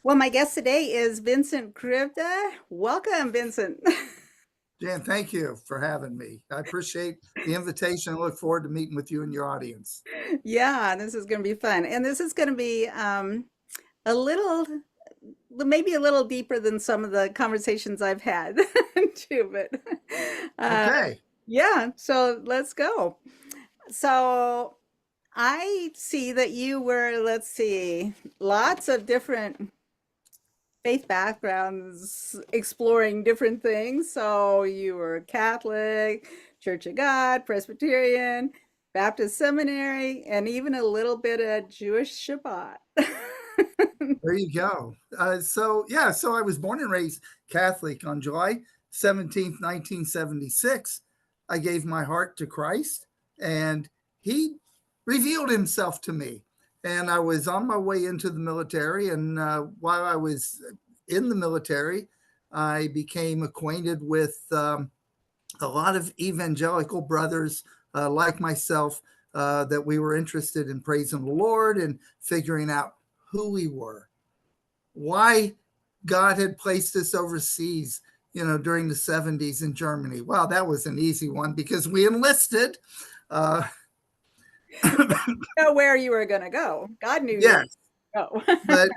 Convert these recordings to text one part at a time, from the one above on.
Well, my guest today is Vincent Krivda. Welcome, Vincent. Jan, thank you for having me. I appreciate the invitation. I look forward to meeting with you and your audience. Yeah, this is going to be fun. And this is going to be a little, maybe a little deeper than some of the conversations I've had too, but uh, Okay. yeah, so let's go. So I see that you were, let's see, lots of different faith backgrounds exploring different things. So you were Catholic, Church of God, Presbyterian, Baptist Seminary, and even a little bit of Jewish Shabbat. There you go. So I was born and raised Catholic on July 17th, 1976. I gave my heart to Christ and he revealed himself to me. And I was on my way into the military. And while I was in the military, I became acquainted with a lot of evangelical brothers like myself that we were interested in praising the Lord and figuring out who we were, why God had placed us overseas, during the 70s in Germany. Wow, that was an easy one because we enlisted. Uh, Know where you were going to go. God knew you were yes, going to go. but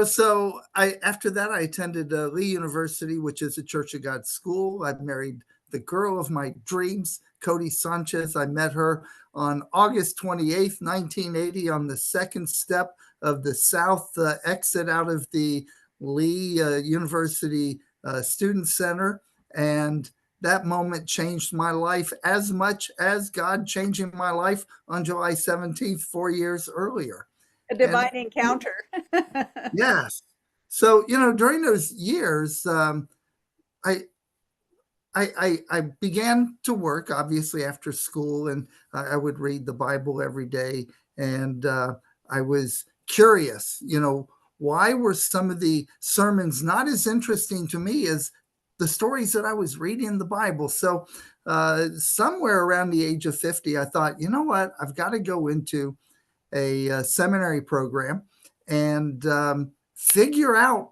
so I after that I attended Lee University, which is a Church of God school. I married the girl of my dreams, Cody Sanchez. I met her on August 28th, 1980, on the second step of the south exit out of the Lee University Student Center. And that moment changed my life as much as God changing my life on July 17th, 4 years earlier. A And divine encounter. yes. So, during those years, I, I began to work obviously after school, and I would read the Bible every day. And I was curious, why were some of the sermons not as interesting to me as the stories that I was reading in the Bible? So, somewhere around the age of 50, I thought, you know what, I've got to go into a seminary program and figure out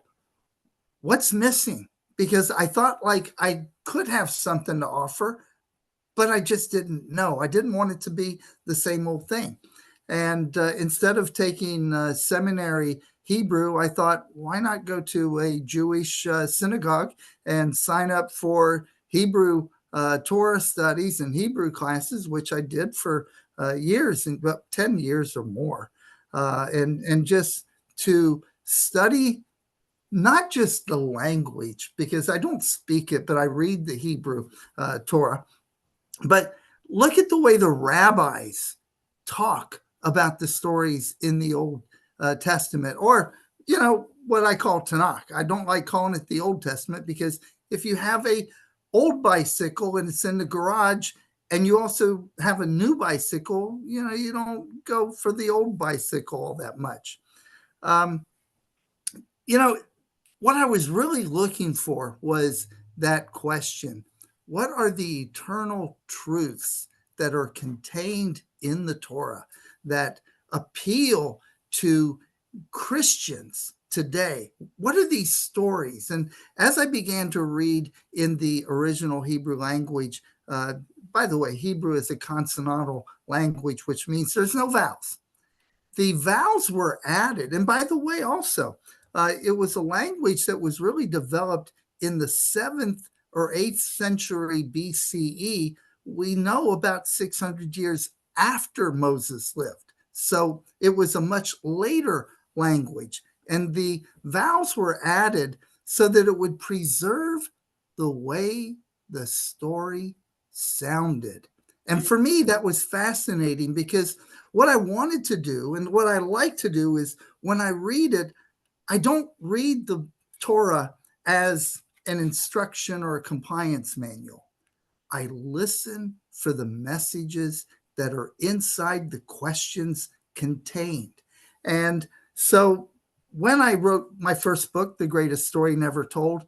what's missing, because I thought like I could have something to offer, but I just didn't know. I didn't want it to be the same old thing. And instead of taking seminary Hebrew, I thought, why not go to a Jewish synagogue and sign up for Hebrew Torah studies and Hebrew classes, which I did for years, and about 10 years or more, and just to study not just the language, because I don't speak it, but I read the Hebrew Torah. But look at the way the rabbis talk about the stories in the Old Testament, or, what I call Tanakh. I don't like calling it the Old Testament because if you have a old bicycle and it's in the garage and you also have a new bicycle, you don't go for the old bicycle all that much. Um, you know, what I was really looking for was that question: what are the eternal truths that are contained in the Torah that appeal to Christians today? What are these stories? And as I began to read in the original Hebrew language, by the way, Hebrew is a consonantal language, which means there's no vowels. The vowels were added. And by the way, also, it was a language that was really developed in the 7th or 8th century BCE. We know about 600 years after Moses lived. So it was a much later language. And the vowels were added so that it would preserve the way the story sounded. And for me, that was fascinating because what I wanted to do and what I like to do is when I read it, I don't read the Torah as an instruction or a compliance manual. I listen for the messages that are inside the questions contained. And so when I wrote my first book, The Greatest Story Never Told,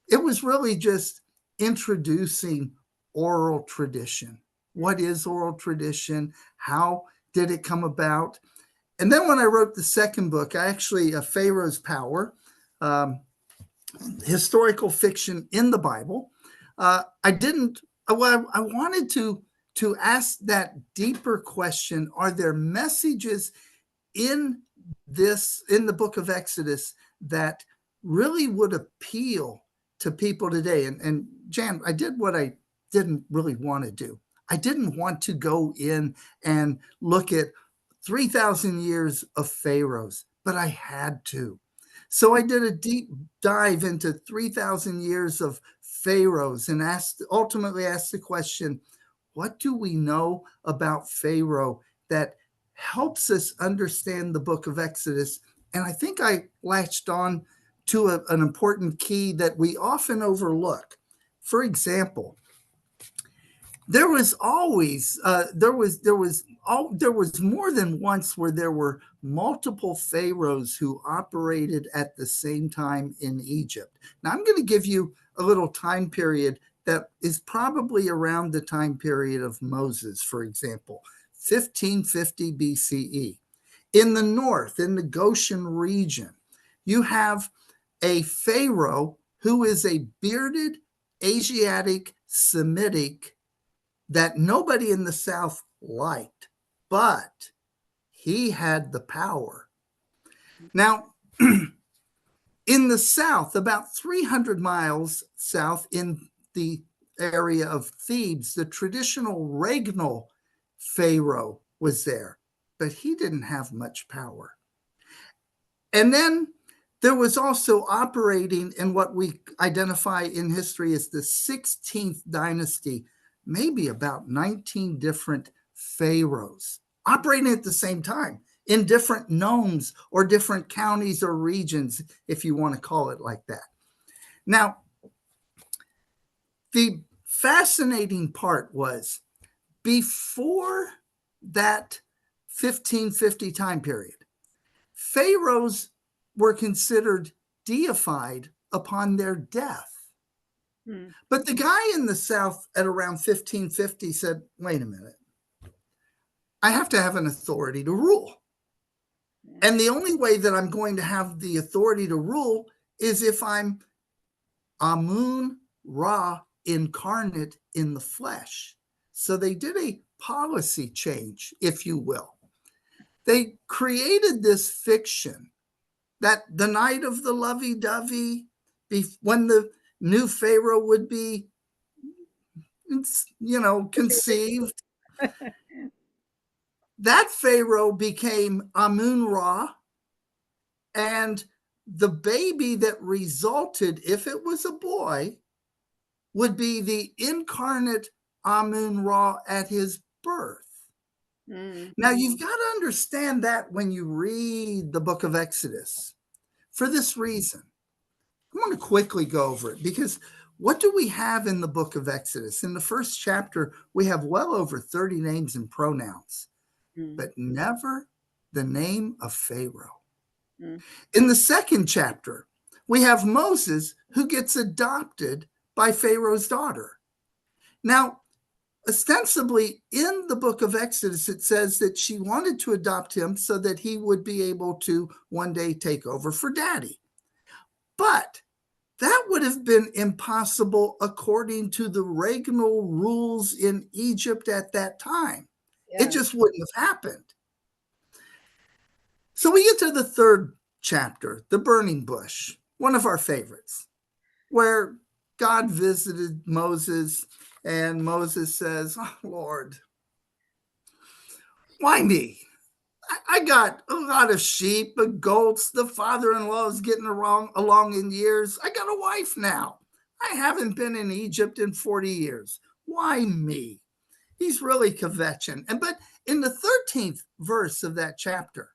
it was really just introducing oral tradition. What is oral tradition? How did it come about? And then when I wrote the second book, I actually, Pharaoh's Power, um, historical fiction in the Bible. I didn't. Well, I wanted to ask that deeper question: are there messages in the book of Exodus that really would appeal to people today? And Jan, I did what I didn't really want to do. I didn't want to go in and look at 3,000 years of pharaohs, but I had to. So I did a deep dive into 3,000 years of pharaohs and ultimately asked the question, what do we know about Pharaoh that helps us understand the book of Exodus? And I think I latched on to an important key that we often overlook. For example, there was always there was more than once where there were multiple pharaohs who operated at the same time in Egypt. Now I'm going to give you a little time period that is probably around the time period of Moses, for example, 1550 BCE. In the north, in the Goshen region, you have a pharaoh who is a bearded Asiatic Semitic that nobody in the South liked, but he had the power. Now, in the South, about 300 miles south in the area of Thebes, the traditional regnal pharaoh was there, but he didn't have much power. And then there was also operating in what we identify in history as the 16th dynasty, maybe about 19 different pharaohs operating at the same time in different nomes or different counties or regions, if you want to call it like that. Now, the fascinating part was before that 1550 time period, pharaohs were considered deified upon their death. But the guy in the South at around 1550 said, wait a minute, I have to have an authority to rule. And the only way that I'm going to have the authority to rule is if I'm Amun Ra incarnate in the flesh. So they did a policy change, if you will. They created this fiction that the night of the lovey-dovey, when the new pharaoh would be, conceived, that pharaoh became Amun Ra, and the baby that resulted, if it was a boy, would be the incarnate Amun Ra at his birth. Now, you've got to understand that when you read the book of Exodus. For this reason, I want to quickly go over it, because what do we have in the book of Exodus? In the first chapter, we have well over 30 names and pronouns, but never the name of Pharaoh. In the second chapter, we have Moses, who gets adopted by Pharaoh's daughter. Now, ostensibly in the book of Exodus, it says that she wanted to adopt him so that he would be able to one day take over for daddy. But that would have been impossible according to the regnal rules in Egypt at that time. Yeah. It just wouldn't have happened. So we get to the third chapter, the burning bush, one of our favorites, where God visited Moses, and Moses says, oh, Lord, why me? I got a lot of sheep, goats. The father-in-law is getting along in years. I got a wife now. I haven't been in Egypt in 40 years. Why me? He's really kvetching. But in the 13th verse of that chapter,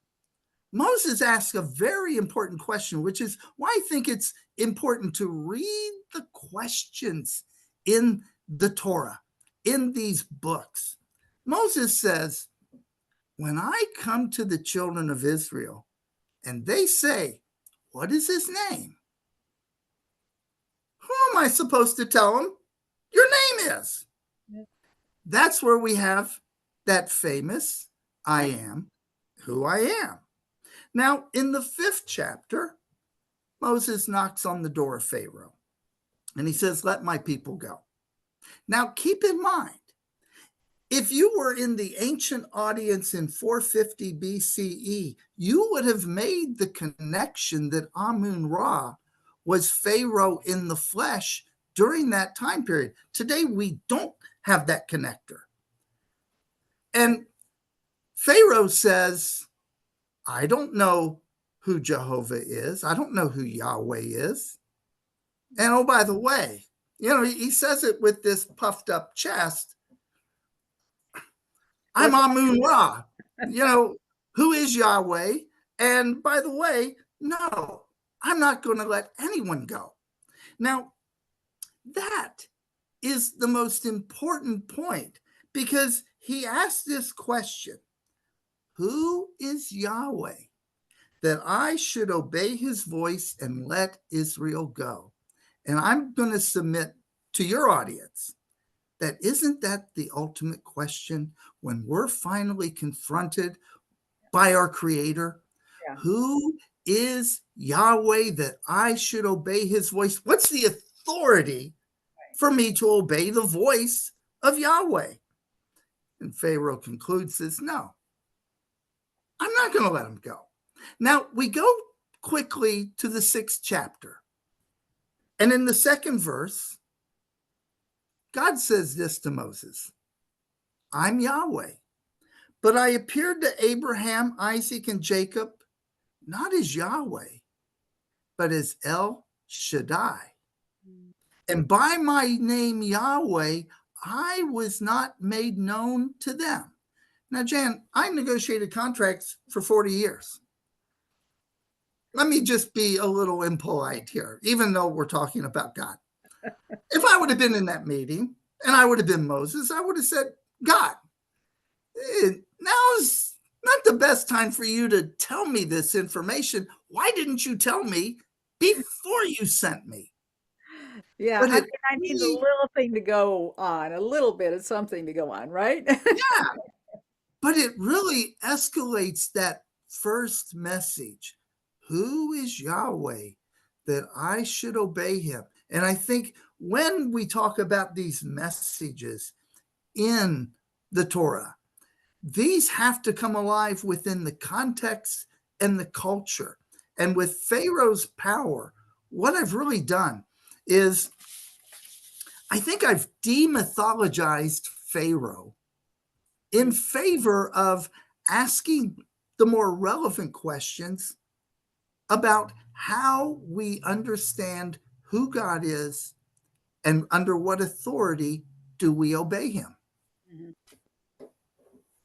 Moses asks a very important question, which is why I think it's important to read the questions in the Torah, in these books. Moses says, when I come to the children of Israel and they say, what is his name? Who am I supposed to tell them your name is? That's where we have that famous I am who I am. Now, in the 5th chapter, Moses knocks on the door of Pharaoh and he says, let my people go. Now, keep in mind, if you were in the ancient audience in 450 BCE, you would have made the connection that Amun Ra was Pharaoh in the flesh during that time period. Today, we don't have that connector. And Pharaoh says, I don't know who Jehovah is. I don't know who Yahweh is. And oh, by the way, he says it with this puffed up chest. I'm Amun Ra. Who is Yahweh? And by the way, no, I'm not going to let anyone go. Now, that is the most important point, because he asked this question: who is Yahweh, that I should obey his voice and let Israel go? And I'm going to submit to your audience that isn't that the ultimate question when we're finally confronted by our Creator? Yeah. Who is Yahweh that I should obey his voice? What's the authority for me to obey the voice of Yahweh? And Pharaoh concludes, says, no, I'm not going to let him go. Now, we go quickly to the 6th chapter. And in the 2nd verse, God says this to Moses: I'm Yahweh, but I appeared to Abraham, Isaac, and Jacob, not as Yahweh, but as El Shaddai. And by my name, Yahweh, I was not made known to them. Now, Jan, I negotiated contracts for 40 years. Let me just be a little impolite here, even though we're talking about God. If I would have been in that meeting and I would have been Moses, I would have said, God, now's not the best time for you to tell me this information. Why didn't you tell me before you sent me? Yeah, I need a little thing to go on, a little bit of something to go on, right? Yeah, but it really escalates that first message. Who is Yahweh that I should obey him? And I think when we talk about these messages in the Torah, these have to come alive within the context and the culture. And with Pharaoh's power, what I've really done is I think I've demythologized Pharaoh in favor of asking the more relevant questions about how we understand who God is and under what authority do we obey him.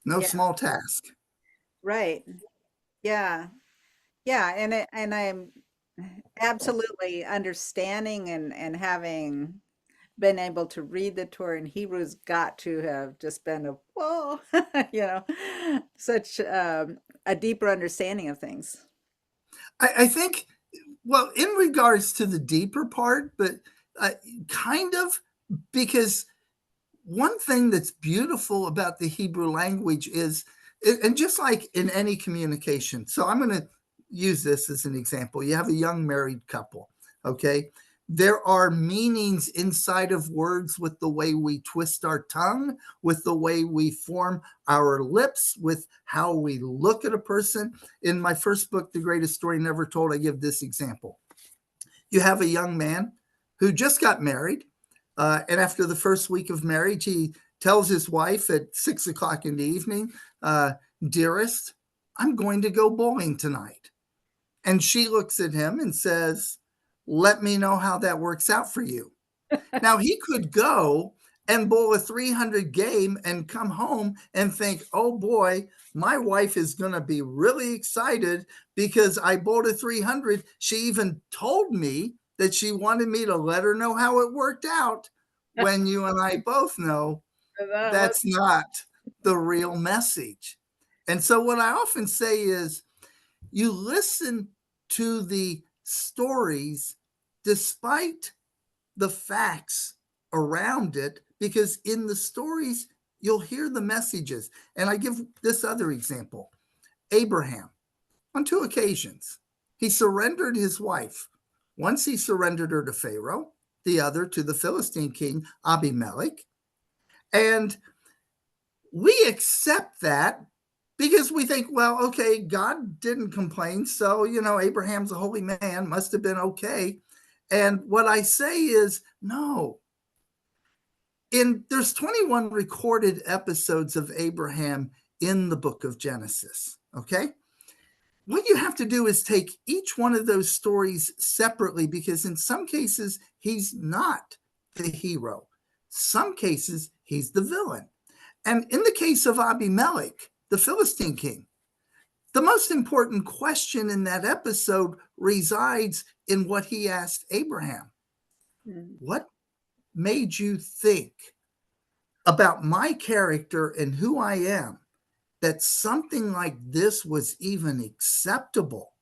No Yeah. small task. Right. Yeah. Yeah. And I'm absolutely understanding and having been able to read the Torah in Hebrews got to have just been whoa, such a deeper understanding of things. I think, well, in regards to the deeper part, but kind of, because one thing that's beautiful about the Hebrew language is, and just like in any communication, so I'm going to use this as an example. You have a young married couple, okay? There are meanings inside of words with the way we twist our tongue, with the way we form our lips, with how we look at a person. In my first book, The Greatest Story Never Told, I give this example. You have a young man who just got married. And after the first week of marriage, he tells his wife at 6 o'clock in the evening, dearest, I'm going to go bowling tonight. And she looks at him and says, let me know how that works out for you. Now, he could go and bowl a 300 game and come home and think, oh boy, my wife is going to be really excited because I bowled a 300. She even told me that she wanted me to let her know how it worked out, when you and I both know that's not the real message. And so what I often say is, you listen to the stories despite the facts around it, because in the stories, you'll hear the messages. And I give this other example. Abraham on two occasions. He surrendered his wife. Once he surrendered her to Pharaoh, the other to the Philistine king Abimelech. And we accept that because we think, well, okay, God didn't complain. So, Abraham's a holy man, must have been okay. And what I say is, no. There's 21 recorded episodes of Abraham in the book of Genesis. Okay. What you have to do is take each one of those stories separately, because in some cases, he's not the hero. Some cases, he's the villain. And in the case of Abimelech, the Philistine king, the most important question in that episode resides in what he asked Abraham. What made you think about my character and who I am that something like this was even acceptable?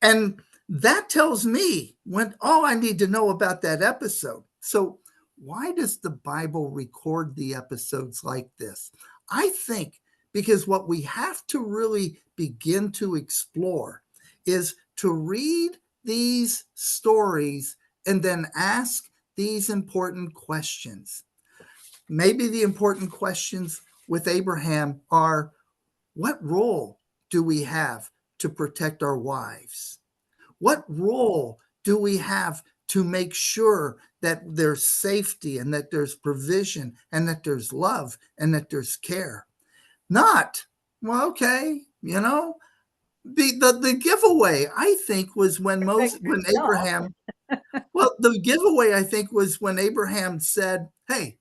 And that tells me all I need to know about that episode. So why does the Bible record the episodes like this? I think because what we have to really begin to explore is to read these stories and then ask these important questions. Maybe the important questions with Abraham are, what role do we have to protect our wives? What role do we have to make sure that there's safety and that there's provision and that there's love and that there's care? Not, well, okay, the giveaway, I think, was when Abraham, well, the giveaway, I think, was when Abraham said, hey,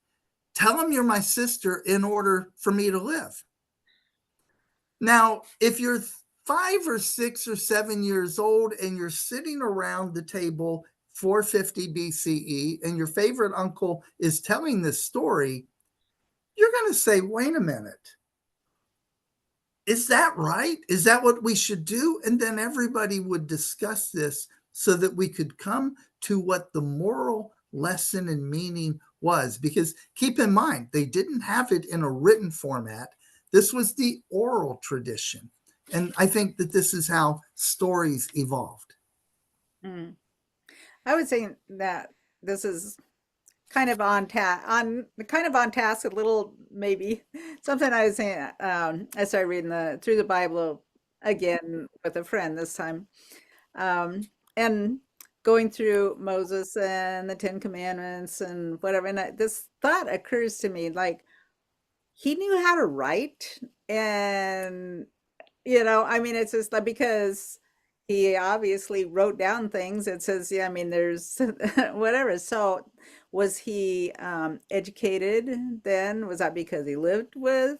tell him you're my sister in order for me to live. Now, if you're 5 or 6 or 7 years old and you're sitting around the table 450 BCE and your favorite uncle is telling this story, you're going to say, wait a minute. Is that right? Is that what we should do? And then everybody would discuss this so that we could come to what the moral lesson and meaning was. Because keep in mind, they didn't have it in a written format. This was the oral tradition. And I think that this is how stories evolved. I would say that this is kind of on task a little, maybe something I was saying. I started reading through the Bible again with a friend this time, and going through Moses and the Ten Commandments and whatever. And this thought occurs to me, like, he knew how to write, and I mean, it's just like, because he obviously wrote down things. It says, yeah, I mean, there's whatever. So was he educated then? Was that because he lived with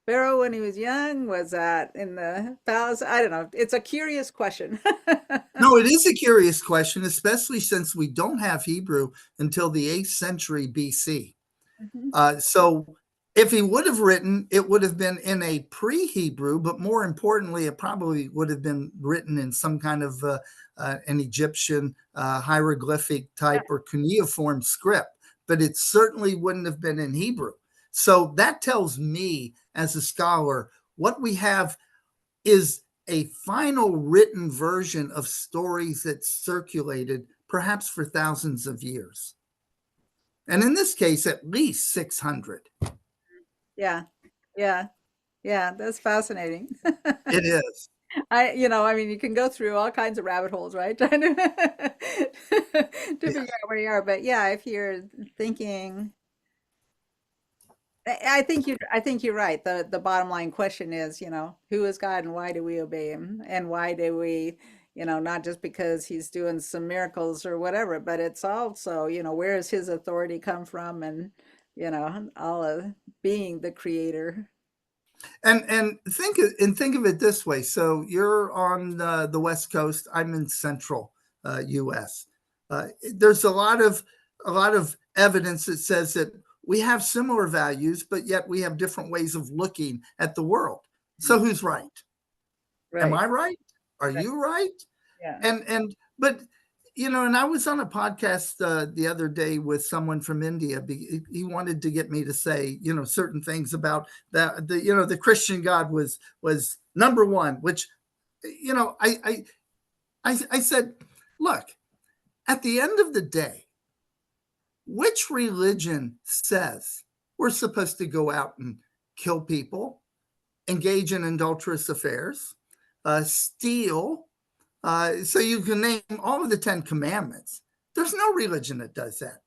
Pharaoh when he was young? Was that in the palace? I don't know. It's a curious question. No, it is a curious question, especially since we don't have Hebrew until the 8th century BC. So if he would have written, it would have been in a pre-Hebrew, but more importantly, it probably would have been written in some kind of an Egyptian hieroglyphic type or cuneiform script, but it certainly wouldn't have been in Hebrew. So that tells me, as a scholar, what we have is a final written version of stories that circulated perhaps for thousands of years. And in this case, at least 600. Yeah. Yeah. Yeah. That's fascinating. It is. I mean, you can go through all kinds of rabbit holes, right? Trying to figure out where you are. But yeah, if you're thinking, I think you're right. The bottom line question is, who is God and why do we obey him? And why do we, not just because he's doing some miracles or whatever, but it's also, where does his authority come from? And, all of being the creator. And think of it this way. So you're on the West Coast. I'm in Central U.S. There's a lot of evidence that says that we have similar values, but yet we have different ways of looking at the world. So who's right? Right. Am I right? Are Right. you right? Yeah. But and I was on a podcast the other day with someone from India. He wanted to get me to say, certain things about the Christian God was number one, which, I said, look, at the end of the day, which religion says we're supposed to go out and kill people, engage in adulterous affairs, steal? So you can name all of the 10 commandments. There's no religion that does that.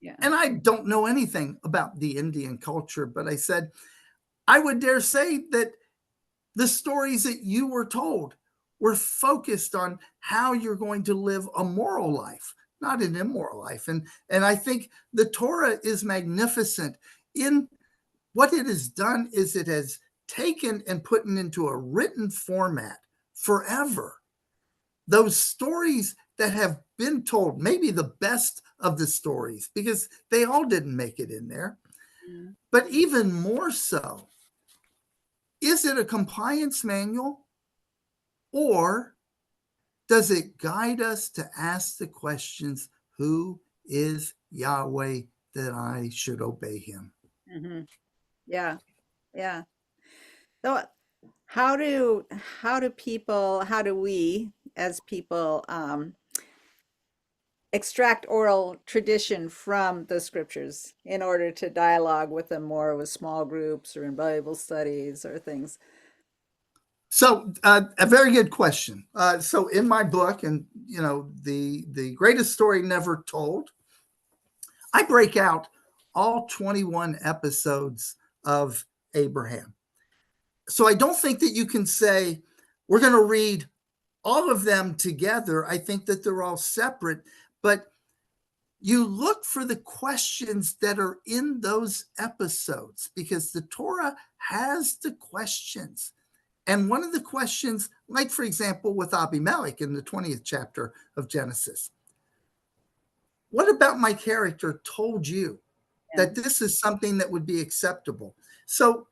Yeah. And I don't know anything about the Indian culture, but I said, I would dare say that the stories that you were told were focused on how you're going to live a moral life, not an immoral life. And I think the Torah is magnificent in what it has done is it has taken and put into a written format forever those stories that have been told, maybe the best of the stories, because they all didn't make it in there. Mm. But even more so, is it a compliance manual, or does it guide us to ask the questions, who is Yahweh that I should obey him? Mm-hmm. Yeah. Yeah. So how do we as people extract oral tradition from the scriptures in order to dialogue with them more with small groups or in Bible studies or things? So a very good question. So in my book, and the greatest story never told, I break out all 21 episodes of Abraham. So I don't think that you can say we're going to read all of them together. I think that they're all separate, but you look for the questions that are in those episodes because the Torah has the questions. And one of the questions, like for example, with Abimelech in the 20th chapter of Genesis, what about my character told you that this is something that would be acceptable? So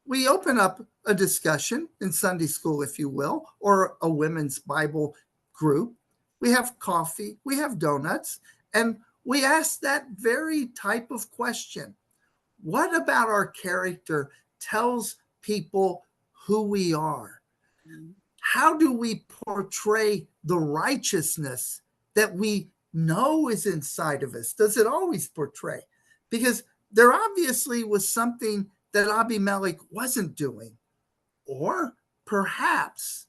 we open up a discussion in Sunday school, if you will, or a women's Bible group. We have coffee, we have donuts, and we ask that very type of question. What about our character tells people who we are? How do we portray the righteousness that we know is inside of us? Does it always portray? Because there obviously was something that Abimelech wasn't doing. Or perhaps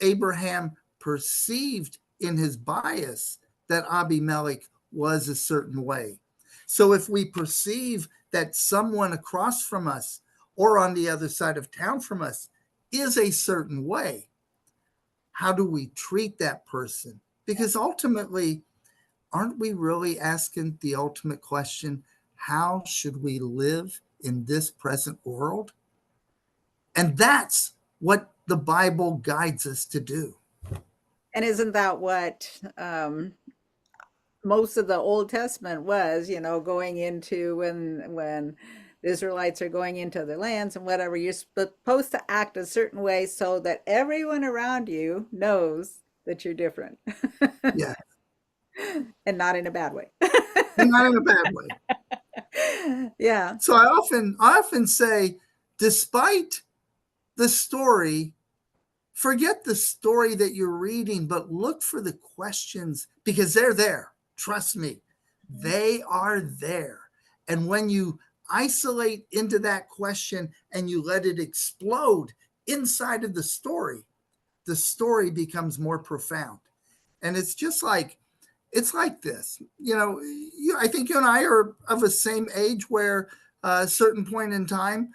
Abraham perceived in his bias that Abimelech was a certain way. So if we perceive that someone across from us or on the other side of town from us is a certain way, how do we treat that person? Because ultimately, aren't we really asking the ultimate question, how should we live in this present world? And that's what the Bible guides us to do. And isn't that what most of the Old Testament was, going into when the Israelites are going into other lands and whatever, you're supposed to act a certain way so that everyone around you knows that you're different. Yeah. And not in a bad way. And not in a bad way. Yeah. So I often say, despite the story, forget the story that you're reading, but look for the questions because they're there. Trust me, they are there. And when you isolate into that question and you let it explode inside of the story becomes more profound. And it's like this. I think you and I are of the same age where a certain point in time,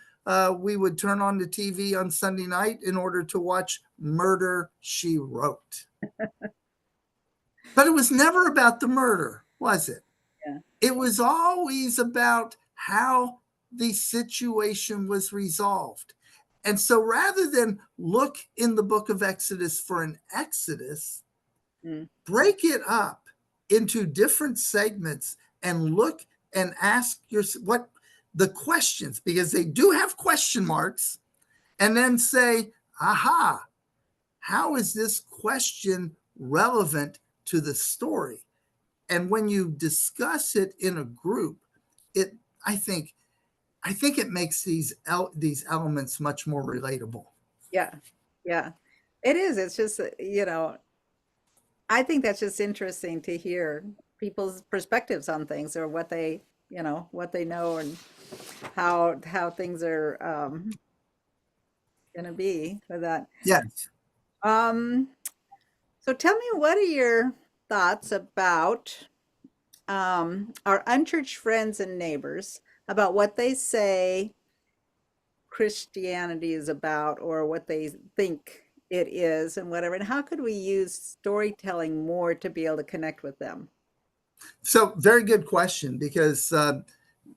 we would turn on the TV on Sunday night in order to watch Murder, She Wrote. But it was never about the murder, was it? Yeah. It was always about how the situation was resolved. And so rather than look in the book of Exodus for an Exodus, break it up into different segments and look and ask what the questions, because they do have question marks, and then say, aha, how is this question relevant to the story. And when you discuss it in a group, it I think it makes these elements much more relatable. Yeah. Yeah. It is. It's just, I think that's just interesting to hear people's perspectives on things or what they, what they know and how things are going to be with that. Yes. Um, so tell me, what are your thoughts about our unchurched friends and neighbors about what they say Christianity is about or what they think it is and whatever? And how could we use storytelling more to be able to connect with them? So very good question, because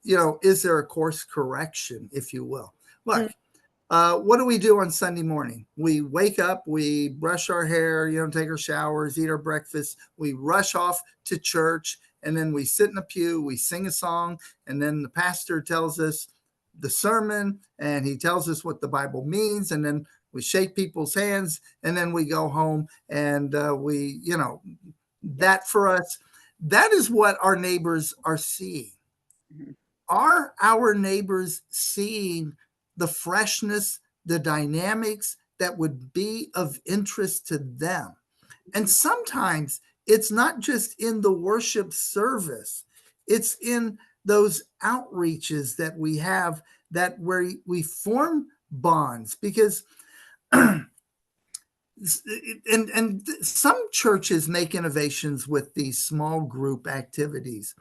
is there a course correction, if you will? Look, what do we do on Sunday morning? We wake up, we brush our hair, take our showers, eat our breakfast, we rush off to church, and then we sit in a pew, we sing a song, and then the pastor tells us the sermon, and he tells us what the Bible means, and then we shake people's hands, and then we go home, and Yeah. that for us, that is what our neighbors are seeing. Mhm. Are our neighbors seeing the freshness, the dynamics that would be of interest to them? And sometimes it's not just in the worship service, it's in those outreaches that we have, that where we form bonds, because and some churches make innovations with these small group activities.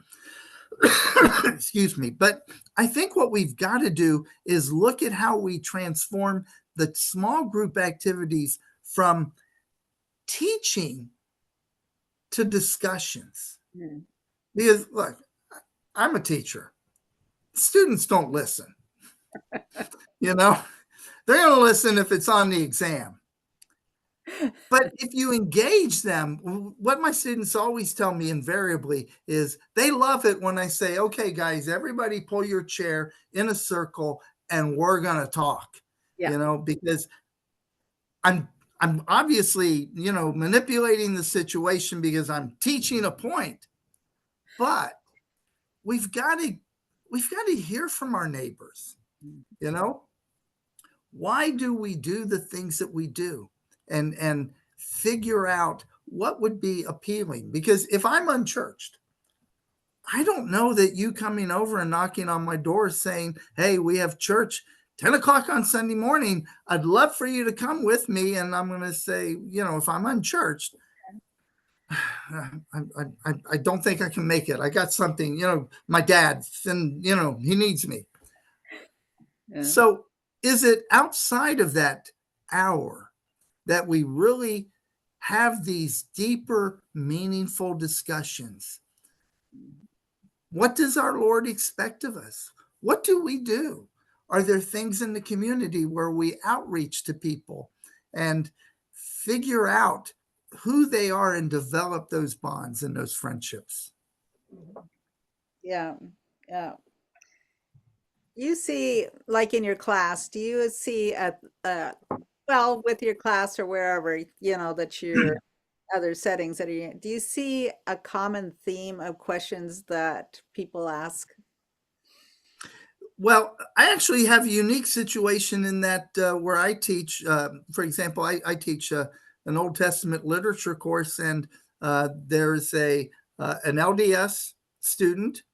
Excuse me. But I think what we've got to do is look at how we transform the small group activities from teaching to discussions. Mhm. Because look, I'm a teacher. Students don't listen. You know, they're going to listen if it's on the exam. But if you engage them, what my students always tell me invariably is they love it when I say, okay, guys, everybody pull your chair in a circle and we're going to talk, Yeah. because I'm obviously, manipulating the situation because I'm teaching a point, but we've got to hear from our neighbors, you know? Why do we do the things that we do? And figure out what would be appealing. Because if I'm unchurched, I don't know that you coming over and knocking on my door saying, hey, we have church 10 o'clock on Sunday morning. I'd love for you to come with me. And I'm going to say, if I'm unchurched, I don't think I can make it. I got something, my dad, and, he needs me. Yeah. So is it outside of that hour that we really have these deeper, meaningful discussions? What does our Lord expect of us? What do we do? Are there things in the community where we outreach to people and figure out who they are and develop those bonds and those friendships? Yeah. Yeah. You see, like in your class, do you see well, with your class or wherever, that you're other settings that are, do you see a common theme of questions that people ask? Well, I actually have a unique situation in that where I teach, for example, I teach an Old Testament literature course, and there's an LDS student,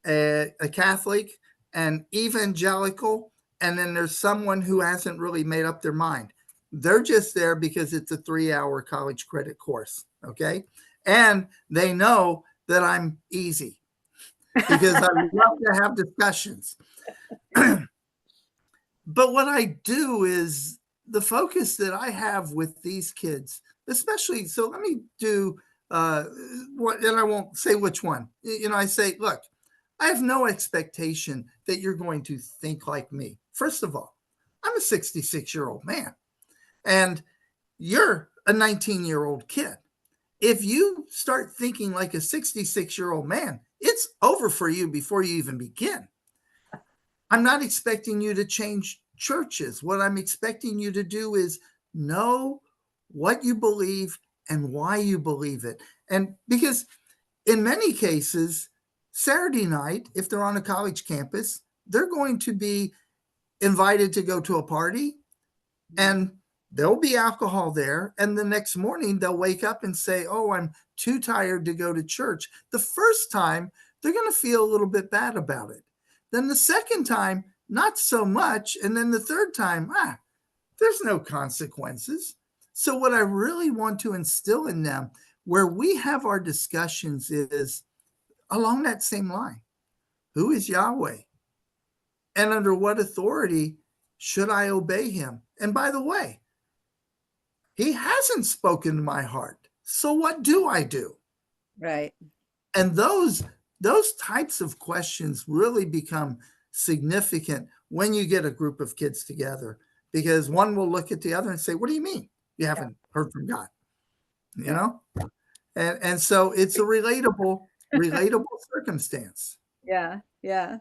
a Catholic, an evangelical, and then there's someone who hasn't really made up their mind. They're just there because it's a 3-hour college credit course. Okay. And they know that I'm easy because I love to have discussions. But what I do is the focus that I have with these kids, especially, so let me do what, and I won't say which one. I say, look, I have no expectation that you're going to think like me. First of all, I'm a 66-year-old man and you're a 19-year-old kid. If you start thinking like a 66-year-old man, it's over for you before you even begin. I'm not expecting you to change churches. What I'm expecting you to do is know what you believe and why you believe it. And because in many cases, Saturday night, if they're on a college campus, they're going to be invited to go to a party, and there'll be alcohol there. And the next morning, they'll wake up and say, "Oh, I'm too tired to go to church." The first time, they're going to feel a little bit bad about it. Then the second time, not so much. And then the third time, there's no consequences. So, what I really want to instill in them, where we have our discussions, is along that same line. Who is Yahweh? And under what authority should I obey him? And by the way, he hasn't spoken to my heart. So what do I do? Right. And those types of questions really become significant when you get a group of kids together, because one will look at the other and say, "What do you mean you haven't heard from God?" You know? And so it's a relatable circumstance. Yeah. Yeah.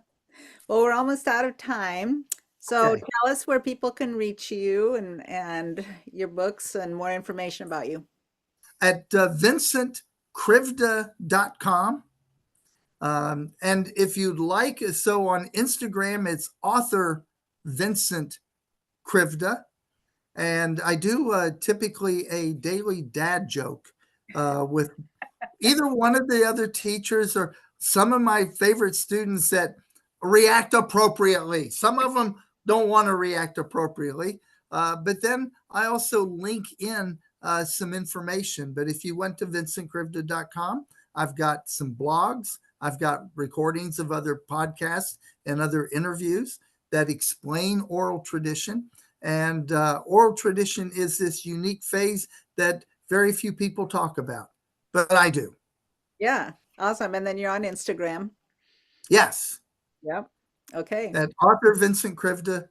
Well, we're almost out of time. So Okay. tell us where people can reach you and your books and more information about you. At vincentkrivda.com. And if you'd like, so on Instagram, it's author Vincent Krivda. And I do typically a daily dad joke with either one of the other teachers or some of my favorite students that react appropriately. Some of them don't want to react appropriately. But then I also link in some information. But if you went to vincentkrivda.com, I've got some blogs. I've got recordings of other podcasts and other interviews that explain oral tradition. And oral tradition is this unique phase that very few people talk about, but I do. Yeah. Awesome. And then you're on Instagram. Yes. Yep. Okay. That author Vincent Krivda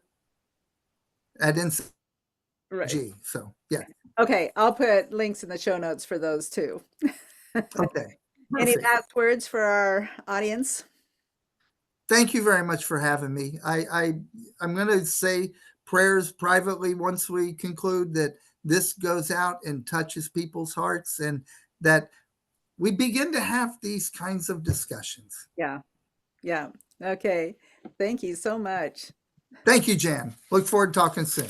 at Right. NCG. So, yeah. Okay. I'll put links in the show notes for those too. Okay. Any Perfect. last words for our audience? Thank you very much for having me. I'm going to say prayers privately once we conclude, that this goes out and touches people's hearts, and that we begin to have these kinds of discussions. Yeah. Yeah. Okay. Thank you so much. Thank you, Jan. Look forward to talking soon.